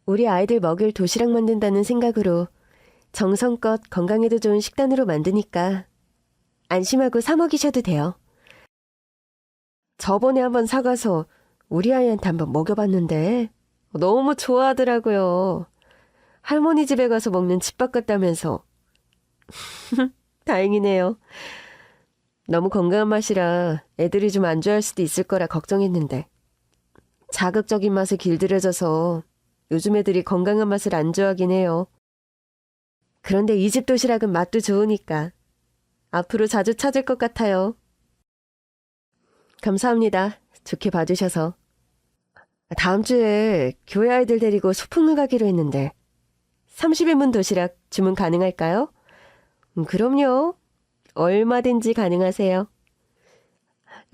우리 아이들 먹일 도시락 만든다는 생각으로 정성껏 건강에도 좋은 식단으로 만드니까 안심하고 사 먹이셔도 돼요. 저번에 한번 사가서 우리 아이한테 한번 먹여봤는데 너무 좋아하더라고요. 할머니 집에 가서 먹는 집밥 같다면서. 다행이네요. 너무 건강한 맛이라 애들이 좀 안 좋아할 수도 있을 거라 걱정했는데. 자극적인 맛에 길들여져서 요즘 애들이 건강한 맛을 안 좋아하긴 해요. 그런데 이 집 도시락은 맛도 좋으니까 앞으로 자주 찾을 것 같아요. 감사합니다. 좋게 봐주셔서. 다음 주에 교회 아이들 데리고 소풍을 가기로 했는데 30인분 도시락 주문 가능할까요? 그럼요. 얼마든지 가능하세요.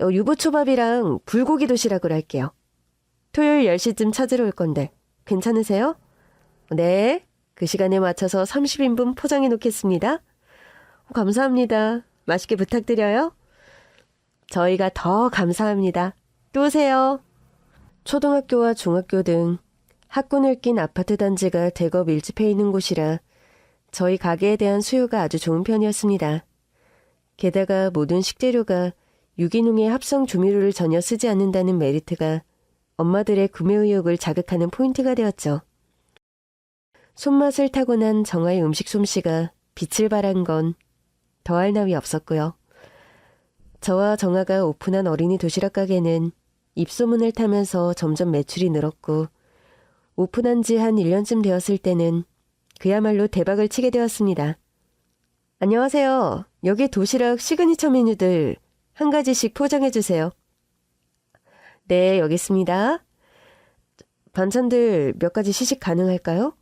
유부초밥이랑 불고기 도시락으로 할게요. 토요일 10시쯤 찾으러 올 건데 괜찮으세요? 네, 그 시간에 맞춰서 30인분 포장해 놓겠습니다. 감사합니다. 맛있게 부탁드려요. 저희가 더 감사합니다. 또 오세요. 초등학교와 중학교 등 학군을 낀 아파트 단지가 대거 밀집해 있는 곳이라 저희 가게에 대한 수요가 아주 좋은 편이었습니다. 게다가 모든 식재료가 유기농의 합성 조미료를 전혀 쓰지 않는다는 메리트가 엄마들의 구매 의욕을 자극하는 포인트가 되었죠. 손맛을 타고난 정아의 음식 솜씨가 빛을 발한 건 더할 나위 없었고요. 저와 정아가 오픈한 어린이 도시락 가게는 입소문을 타면서 점점 매출이 늘었고 오픈한 지 한 1년쯤 되었을 때는 그야말로 대박을 치게 되었습니다. 안녕하세요. 여기 도시락 시그니처 메뉴들 한 가지씩 포장해주세요. 네, 여기 있습니다. 반찬들 몇 가지 시식 가능할까요?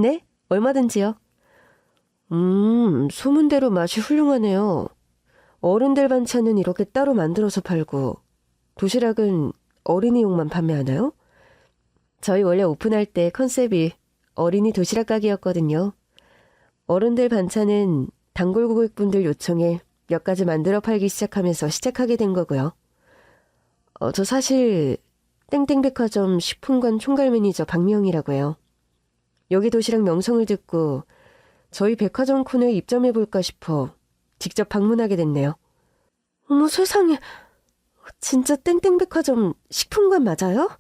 네, 얼마든지요. 소문대로 맛이 훌륭하네요. 어른들 반찬은 이렇게 따로 만들어서 팔고 도시락은 어린이용만 판매하나요? 저희 원래 오픈할 때 컨셉이 어린이 도시락 가게였거든요. 어른들 반찬은 단골 고객분들 요청에 몇 가지 만들어 팔기 시작하면서 시작하게 된 거고요. 저 사실 땡땡백화점 식품관 총괄 매니저 박미영이라고 해요. 여기 도시락 명성을 듣고 저희 백화점 코너에 입점해볼까 싶어 직접 방문하게 됐네요. 어머 세상에, 진짜 땡땡백화점 식품관 맞아요?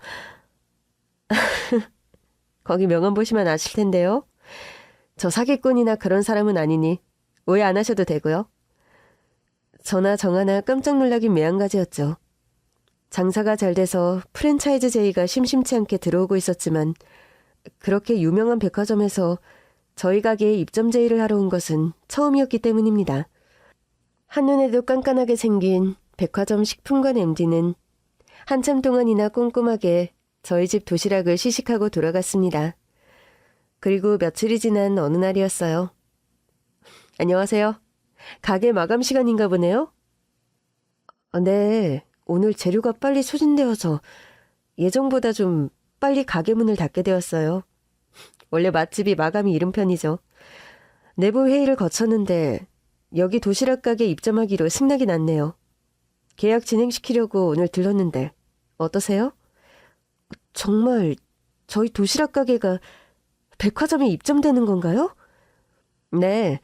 거기 명함 보시면 아실 텐데요. 저 사기꾼이나 그런 사람은 아니니 오해 안 하셔도 되고요. 저나 정하나 깜짝 놀라긴 매한가지였죠. 장사가 잘 돼서 프랜차이즈 제의가 심심치 않게 들어오고 있었지만 그렇게 유명한 백화점에서 저희 가게에 입점 제의를 하러 온 것은 처음이었기 때문입니다. 한눈에도 깐깐하게 생긴 백화점 식품관 MD는 한참 동안이나 꼼꼼하게 저희 집 도시락을 시식하고 돌아갔습니다. 그리고 며칠이 지난 어느 날이었어요. 안녕하세요. 가게 마감 시간인가 보네요? 네, 오늘 재료가 빨리 소진되어서 예정보다 좀 빨리 가게 문을 닫게 되었어요. 원래 맛집이 마감이 이른 편이죠. 내부 회의를 거쳤는데 여기 도시락 가게 입점하기로 승낙이 났네요. 계약 진행시키려고 오늘 들렀는데 어떠세요? 정말 저희 도시락 가게가 백화점에 입점되는 건가요? 네,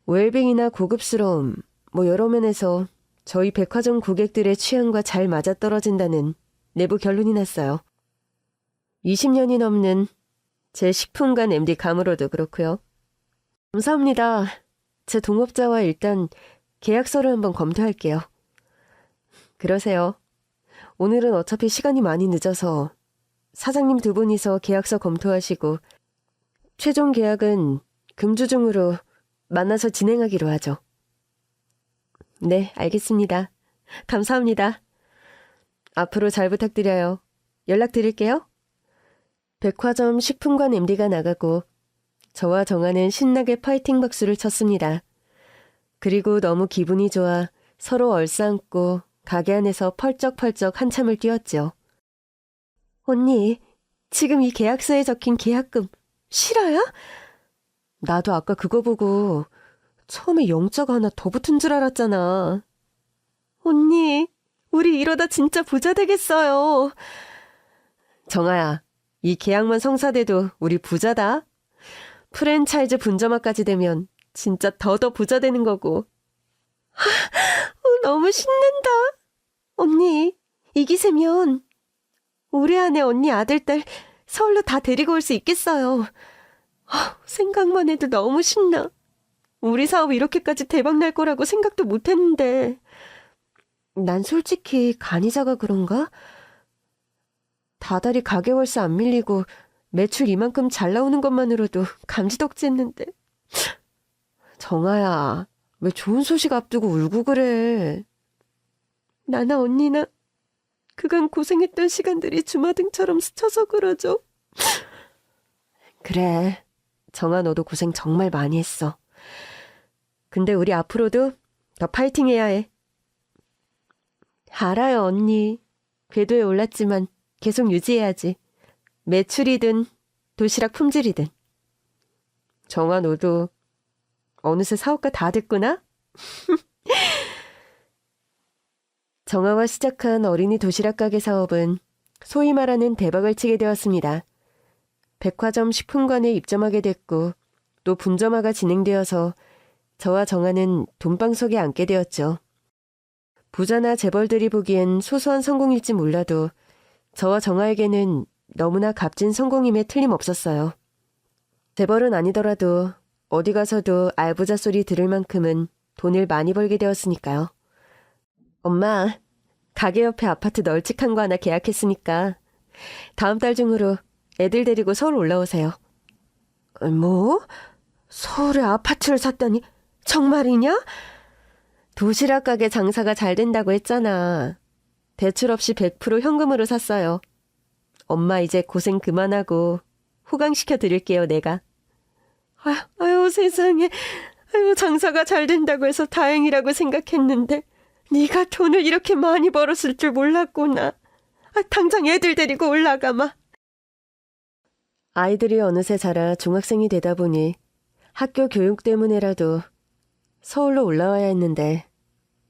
웰빙이나 고급스러움, 여러 면에서 저희 백화점 고객들의 취향과 잘 맞아떨어진다는 내부 결론이 났어요. 20년이 넘는 제 식품관 MD 감으로도 그렇고요. 감사합니다. 제 동업자와 일단 계약서를 한번 검토할게요. 그러세요. 오늘은 어차피 시간이 많이 늦어서 사장님 두 분이서 계약서 검토하시고 최종 계약은 금주 중으로 만나서 진행하기로 하죠. 네, 알겠습니다. 감사합니다. 앞으로 잘 부탁드려요. 연락드릴게요. 백화점 식품관 MD가 나가고 저와 정아는 신나게 파이팅 박수를 쳤습니다. 그리고 너무 기분이 좋아 서로 얼싸안고 가게 안에서 펄쩍펄쩍 한참을 뛰었죠. 언니, 지금 이 계약서에 적힌 계약금 실화야? 나도 아까 그거 보고 처음에 영자가 하나 더 붙은 줄 알았잖아. 언니, 우리 이러다 진짜 부자 되겠어요. 정아야, 이 계약만 성사돼도 우리 부자다. 프랜차이즈 분점화까지 되면 진짜 더 부자 되는 거고. 너무 신난다. 언니, 이 기세면 올해 안에 언니 아들, 딸 서울로 다 데리고 올 수 있겠어요. 생각만 해도 너무 신나. 우리 사업 이렇게까지 대박 날 거라고 생각도 못 했는데. 난 솔직히 간이자가 그런가? 다달이 가게 월세 안 밀리고 매출 이만큼 잘 나오는 것만으로도 감지덕지했는데. 정아야, 왜 좋은 소식 앞두고 울고 그래? 나나 언니나 그간 고생했던 시간들이 주마등처럼 스쳐서 그러죠. 그래, 정아 너도 고생 정말 많이 했어. 근데 우리 앞으로도 더 파이팅 해야 해. 알아요, 언니. 궤도에 올랐지만 계속 유지해야지. 매출이든 도시락 품질이든. 정아 너도 어느새 사업가 다 됐구나? 정아와 시작한 어린이 도시락 가게 사업은 소위 말하는 대박을 치게 되었습니다. 백화점 식품관에 입점하게 됐고 또 분점화가 진행되어서 저와 정아는 돈방석에 앉게 되었죠. 부자나 재벌들이 보기엔 소소한 성공일지 몰라도 저와 정아에게는 너무나 값진 성공임에 틀림없었어요. 재벌은 아니더라도 어디 가서도 알부자 소리 들을 만큼은 돈을 많이 벌게 되었으니까요. 엄마, 가게 옆에 아파트 널찍한 거 하나 계약했으니까 다음 달 중으로 애들 데리고 서울 올라오세요. 뭐? 서울에 아파트를 샀다니 정말이냐? 도시락 가게 장사가 잘 된다고 했잖아. 대출 없이 100% 현금으로 샀어요. 엄마 이제 고생 그만하고 호강시켜 드릴게요, 내가. 아유 세상에. 아유 장사가 잘 된다고 해서 다행이라고 생각했는데 네가 돈을 이렇게 많이 벌었을 줄 몰랐구나. 당장 애들 데리고 올라가마. 아이들이 어느새 자라 중학생이 되다 보니 학교 교육 때문에라도 서울로 올라와야 했는데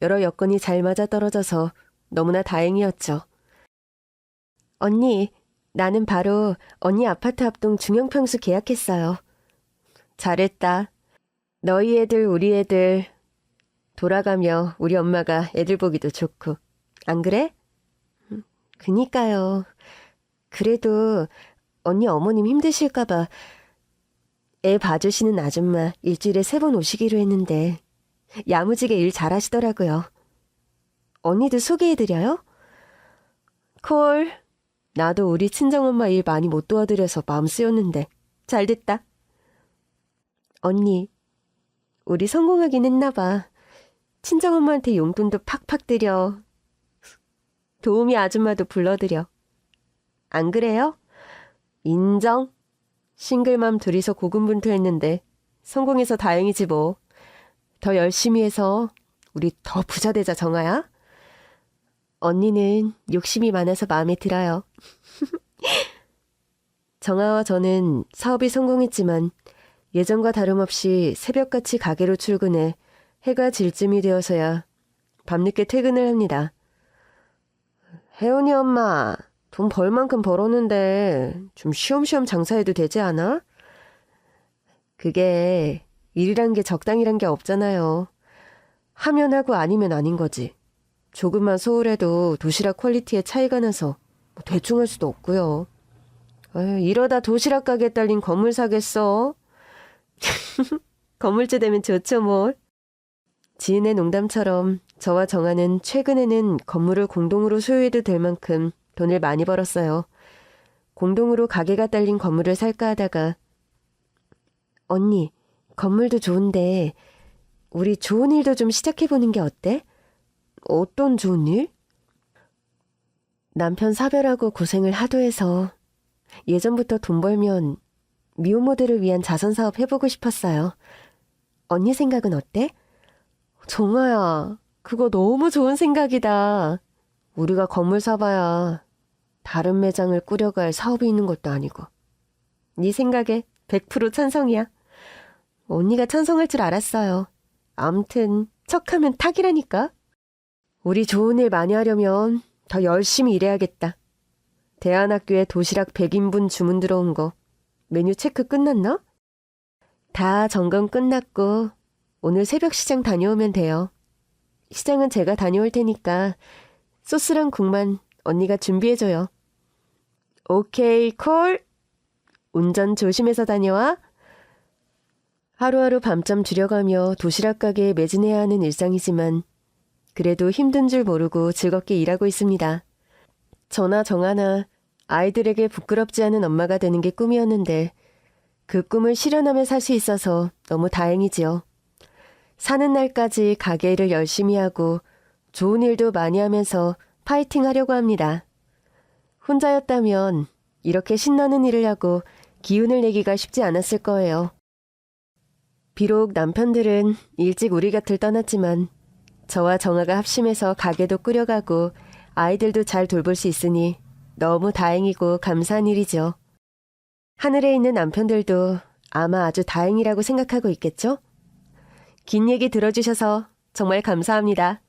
여러 여건이 잘 맞아떨어져서 너무나 다행이었죠. 언니, 나는 바로 언니 아파트 앞동 중형평수 계약했어요. 잘했다. 너희 애들, 우리 애들 돌아가며 우리 엄마가 애들 보기도 좋고. 안 그래? 그니까요. 그래도 언니 어머님 힘드실까봐 애 봐주시는 아줌마 일주일에 3번 오시기로 했는데 야무지게 일 잘하시더라고요. 언니도 소개해드려요? 콜. 나도 우리 친정엄마 일 많이 못 도와드려서 마음 쓰였는데 잘됐다. 언니, 우리 성공하긴 했나봐. 친정엄마한테 용돈도 팍팍 드려. 도우미 아줌마도 불러드려. 안 그래요? 인정. 싱글맘 둘이서 고군분투했는데 성공해서 다행이지 뭐. 더 열심히 해서 우리 더 부자 되자, 정아야. 언니는 욕심이 많아서 마음에 들어요. 정아와 저는 사업이 성공했지만 예전과 다름없이 새벽같이 가게로 출근해 해가 질 쯤이 되어서야 밤늦게 퇴근을 합니다. 혜원이 엄마, 돈 벌 만큼 벌었는데 좀 쉬엄쉬엄 장사해도 되지 않아? 그게 일이란 게 적당이란 게 없잖아요. 하면 하고 아니면 아닌 거지. 조금만 소홀해도 도시락 퀄리티에 차이가 나서 대충 할 수도 없고요. 에휴, 이러다 도시락 가게 딸린 건물 사겠어? 건물주 되면 좋죠 뭘. 지인의 농담처럼 저와 정아는 최근에는 건물을 공동으로 소유해도 될 만큼 돈을 많이 벌었어요. 공동으로 가게가 딸린 건물을 살까 하다가 언니, 건물도 좋은데 우리 좋은 일도 좀 시작해보는 게 어때? 어떤 좋은 일? 남편 사별하고 고생을 하도 해서 예전부터 돈 벌면 미혼모들을 위한 자선사업 해보고 싶었어요. 언니 생각은 어때? 정아야, 그거 너무 좋은 생각이다. 우리가 건물 사봐야 다른 매장을 꾸려갈 사업이 있는 것도 아니고. 네 생각에 100% 찬성이야. 언니가 찬성할 줄 알았어요. 암튼 척하면 탁이라니까. 우리 좋은 일 많이 하려면 더 열심히 일해야겠다. 대안학교에 도시락 100인분 주문 들어온 거 메뉴 체크 끝났나? 다 점검 끝났고 오늘 새벽 시장 다녀오면 돼요. 시장은 제가 다녀올 테니까 소스랑 국만 언니가 준비해줘요. 오케이, 콜. 운전 조심해서 다녀와. 하루하루 밤잠 줄여가며 도시락 가게에 매진해야 하는 일상이지만 그래도 힘든 줄 모르고 즐겁게 일하고 있습니다. 저나 정하나 아이들에게 부끄럽지 않은 엄마가 되는 게 꿈이었는데 그 꿈을 실현하며 살 수 있어서 너무 다행이지요. 사는 날까지 가게 일을 열심히 하고 좋은 일도 많이 하면서 파이팅 하려고 합니다. 혼자였다면 이렇게 신나는 일을 하고 기운을 내기가 쉽지 않았을 거예요. 비록 남편들은 일찍 우리 곁을 떠났지만 저와 정아가 합심해서 가게도 꾸려가고 아이들도 잘 돌볼 수 있으니 너무 다행이고 감사한 일이죠. 하늘에 있는 남편들도 아마 아주 다행이라고 생각하고 있겠죠? 긴 얘기 들어주셔서 정말 감사합니다.